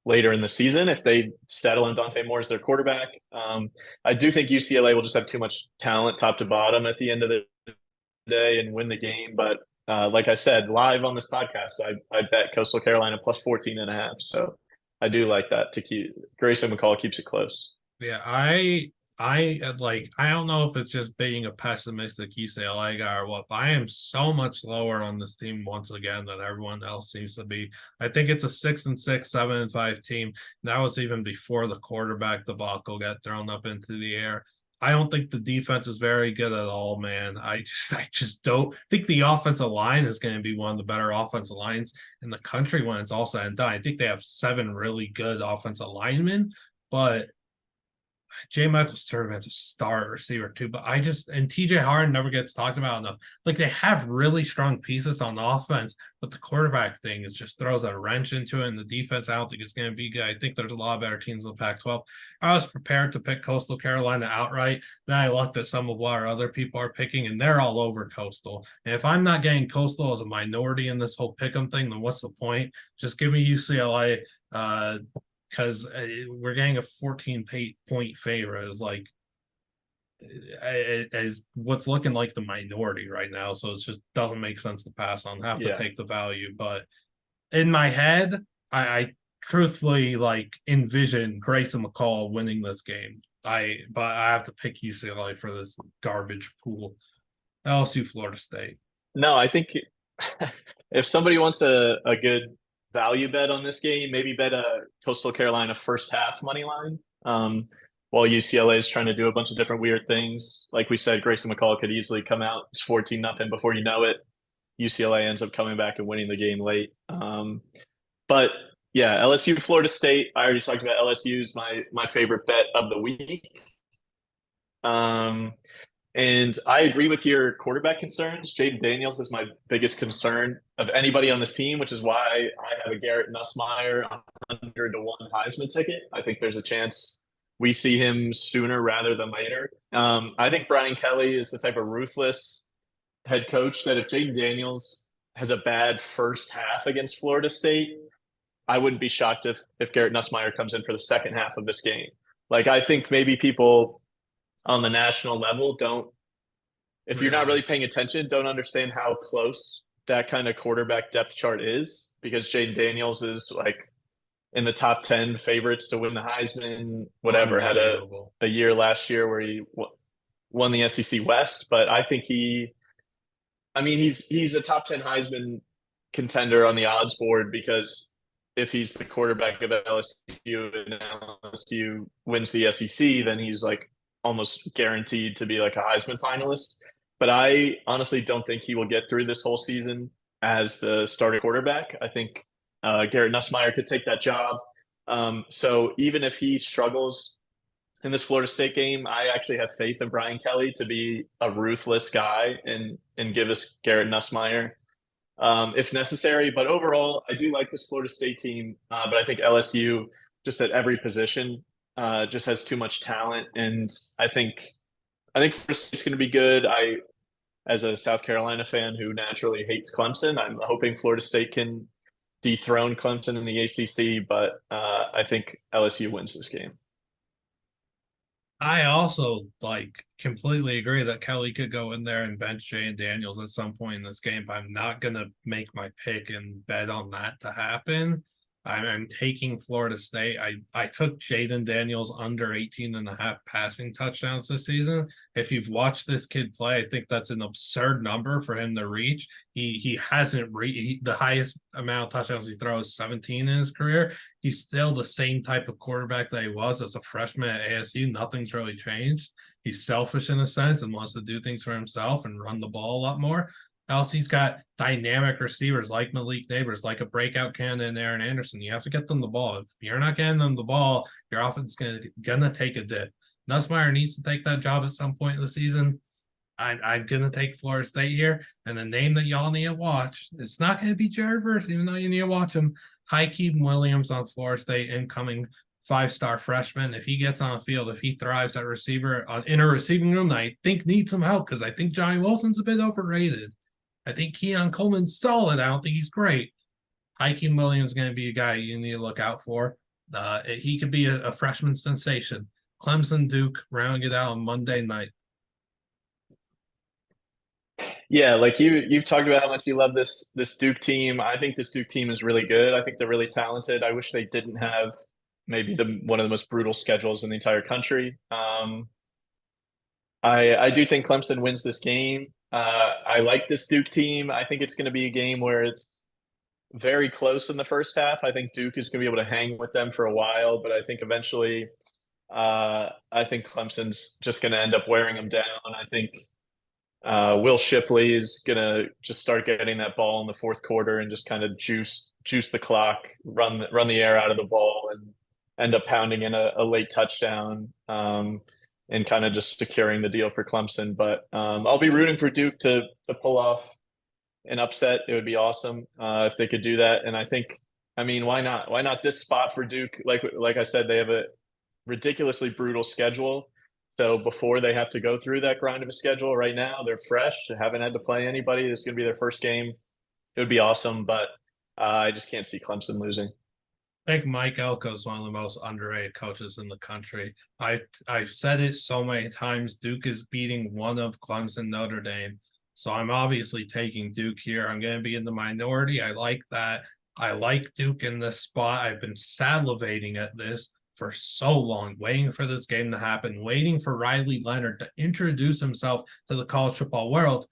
later in the season if they settle on Dante Moore as their quarterback. I do think UCLA will just have too much talent top to bottom at the end of the day and win the game. But like I said, live on this podcast, I bet Coastal Carolina plus 14.5. So I do like that to keep Grayson McCall keeps it close. Yeah, I don't know if it's just being a pessimistic UCLA guy or what, but I am so much lower on this team once again than everyone else seems to be. I think it's a 6-6, 7-5 team. That was even before the quarterback debacle got thrown up into the air. I don't think the defense is very good at all, man. I just don't think the offensive line is going to be one of the better offensive lines in the country when it's all said and done. I think they have 7 really good offensive linemen, but J. Michael Sturtevant's a star receiver too, but and TJ Harden never gets talked about enough. Like, they have really strong pieces on the offense, but the quarterback thing is just throws a wrench into it. And the defense, I don't think it's going to be good. I think there's a lot better teams in the Pac-12. I was prepared to pick Coastal Carolina outright. Then I looked at some of what our other people are picking, and they're all over Coastal. And if I'm not getting Coastal as a minority in this whole pick'em thing, then what's the point? Just give me UCLA. Because we're getting a 14-point favorite is what's looking like the minority right now. So it just doesn't make sense to pass on. Have to take the value. But in my head, I truthfully envision Grayson McCall winning this game. But I have to pick UCLA for this garbage pool. LSU, Florida State. No, I think if somebody wants a good value bet on this game, maybe bet a Coastal Carolina first half money line. While UCLA is trying to do a bunch of different weird things. Like we said, Grayson McCall could easily come out. It's 14-0 before you know it. UCLA ends up coming back and winning the game late. But yeah, LSU, Florida State. I already talked about LSU's my favorite bet of the week. And I agree with your quarterback concerns. Jaden Daniels is my biggest concern of anybody on this team, which is why I have a Garrett Nussmeier 100-1 Heisman ticket. I think there's a chance we see him sooner rather than later. I think Brian Kelly is the type of ruthless head coach that if Jaden Daniels has a bad first half against Florida State, I wouldn't be shocked if Garrett Nussmeier comes in for the second half of this game. I think maybe people on the national level if you're not really paying attention, don't understand how close that kind of quarterback depth chart is, because Jaden Daniels is in the top 10 favorites to win the Heisman, whatever, had a year last year where he won the SEC West. But I think he's a top 10 Heisman contender on the odds board, because if he's the quarterback of LSU and LSU wins the SEC, then he's almost guaranteed to be a Heisman finalist. But I honestly don't think he will get through this whole season as the starting quarterback. I think Garrett Nussmeier could take that job. So even if he struggles in this Florida State game, I actually have faith in Brian Kelly to be a ruthless guy and give us Garrett Nussmeier if necessary. But overall, I do like this Florida State team. But I think LSU, just at every position, just has too much talent. And I think Florida State's going to be good. As a South Carolina fan who naturally hates Clemson, I'm hoping Florida State can dethrone Clemson in the ACC, but I think LSU wins this game. I also completely agree that Kelly could go in there and bench Jaden Daniels at some point in this game, but I'm not going to make my pick and bet on that to happen. I'm taking Florida State. I took Jaden Daniels under 18.5 passing touchdowns this season. If you've watched this kid play, I think that's an absurd number for him to reach. He hasn't the highest amount of touchdowns he throws 17 in his career. He's still the same type of quarterback that he was as a freshman at ASU. Nothing's really changed. He's selfish in a sense and wants to do things for himself and run the ball a lot more. Else he's got dynamic receivers like Malik Neighbors, like a breakout candidate in Aaron Anderson. You have to get them the ball. If you're not getting them the ball, your offense is gonna take a dip. Nussmeier needs to take that job at some point in the season. I'm gonna take Florida State here, and the name that y'all need to watch. It's not gonna be Jared Verse, even though you need to watch him. Hykeem Williams on Florida State, incoming 5-star freshman. If he gets on the field, if he thrives at receiver in a receiving room that I think needs some help because I think Johnny Wilson's a bit overrated. I think Keon Coleman's solid. I don't think he's great. Hykeem Williams is going to be a guy you need to look out for. He could be a freshman sensation. Clemson Duke rounding it out on Monday night. Yeah, like you've talked about how much you love this Duke team. I think this Duke team is really good. I think they're really talented. I wish they didn't have maybe one of the most brutal schedules in the entire country. I do think Clemson wins this game. I like this Duke team. I think it's going to be a game where it's very close in the first half. I think Duke is going to be able to hang with them for a while, but I think eventually, I think Clemson's just going to end up wearing them down. I think Will Shipley is going to just start getting that ball in the fourth quarter and just kind of juice the clock, run the air out of the ball, and end up pounding in a late touchdown. And kind of just securing the deal for Clemson. But I'll be rooting for Duke to pull off an upset. It would be awesome if they could do that. And I think, I mean, why not? Why not this spot for Duke? Like I said, they have a ridiculously brutal schedule. So before they have to go through that grind of a schedule, right now they're fresh. They haven't had to play anybody. This is going to be their first game. It would be awesome, but I just can't see Clemson losing. I think Mike Elko is one of the most underrated coaches in the country. I've said it so many times. Duke is beating one of Clemson, Notre Dame. So I'm obviously taking Duke here. I'm going to be in the minority. I like that. I like Duke in this spot. I've been salivating at this for so long, waiting for this game to happen, waiting for Riley Leonard to introduce himself to the college football world.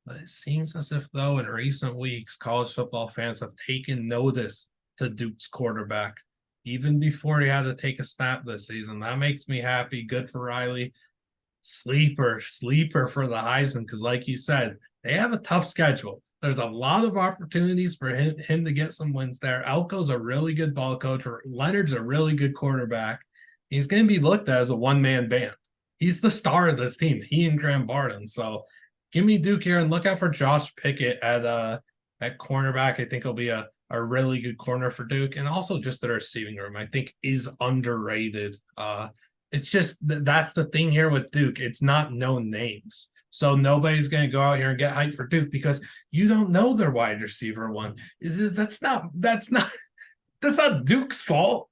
But it seems as if, though, in recent weeks, college football fans have taken notice to Duke's quarterback, even before he had to take a snap this season. That makes me happy. Good for Riley. Sleeper for the Heisman, because like you said, they have a tough schedule. There's a lot of opportunities for him to get some wins there. Elko's a really good ball coach. Leonard's a really good quarterback. He's going to be looked at as a one-man band. He's the star of this team, he and Graham Barton. So give me Duke here, and look out for Josh Pickett at cornerback. I think he'll be a really good corner for Duke, and also just their receiving room, I think, is underrated. It's just that's the thing here with Duke. It's not known names. So nobody's going to go out here and get hyped for Duke because you don't know their wide receiver one. That's not Duke's fault.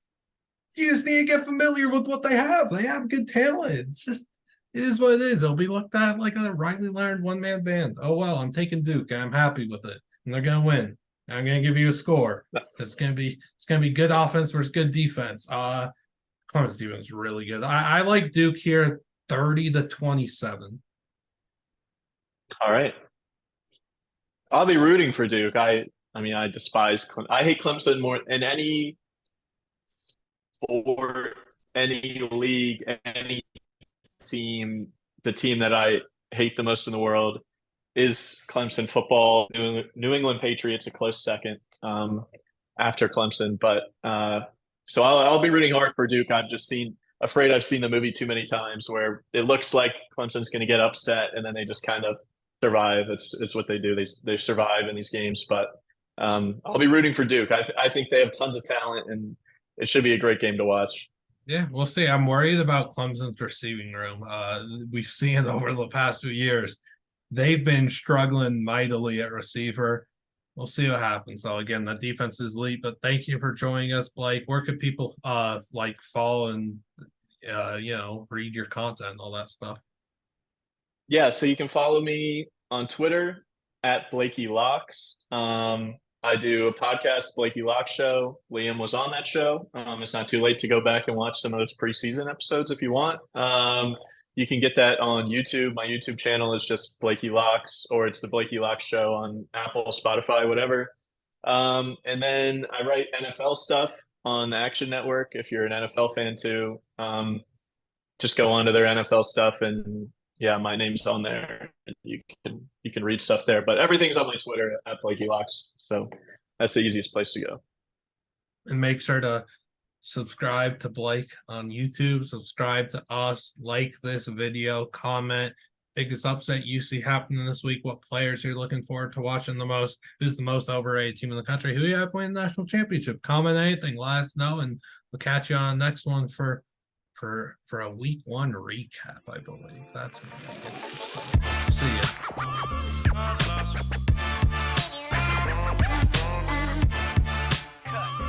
You just need to get familiar with what they have. They have good talent. It's just, it is what it is. It'll be looked at like a Riley Leonard one-man band. Oh, well, I'm taking Duke, and I'm happy with it. And they're going to win. I'm going to give you a score. It's going to be good offense versus good defense. Clemson defense is really good. I like Duke here 30-27. All right. I'll be rooting for Duke. I mean, I despise I hate Clemson more in any sport, any league, any team. The team that I hate the most in the world is Clemson football. New England Patriots a close second after Clemson, but so I'll be rooting hard for Duke. I've seen the movie too many times where it looks like Clemson's going to get upset and then they just kind of survive. It's what they do. They survive in these games, but I'll be rooting for Duke. I think they have tons of talent and it should be a great game to watch. Yeah, we'll see. I'm worried about Clemson's receiving room. We've seen over the past 2 years. They've been struggling mightily at receiver. We'll see what happens, though. Again, the defense is elite, but thank you for joining us, Blake. Where could people follow and read your content, all that stuff? Yeah, so you can follow me on Twitter at BlakeyLocks. I do a podcast, Blakey Locks Show. Liam was on that show. It's not too late to go back and watch some of those preseason episodes if you want. You can get that on YouTube. My YouTube channel is just Blakey Locks, or it's the Blakey Locks Show on Apple, Spotify, whatever. And then I write NFL stuff on the Action Network. If you're an NFL fan too, just go onto their NFL stuff and Yeah, my name's on there. You can read stuff there, but everything's on my Twitter at BlakeyLocks. So that's the easiest place to go. And make sure to subscribe to Blake on YouTube, subscribe to us, like this video, comment. Biggest upset you see happening this week, what players you're looking forward to watching the most, who's the most overrated team in the country, who you have winning the national championship. Comment anything, let us know, and we'll catch you on the next one for a week 1 recap, I believe. That's gonna be interesting.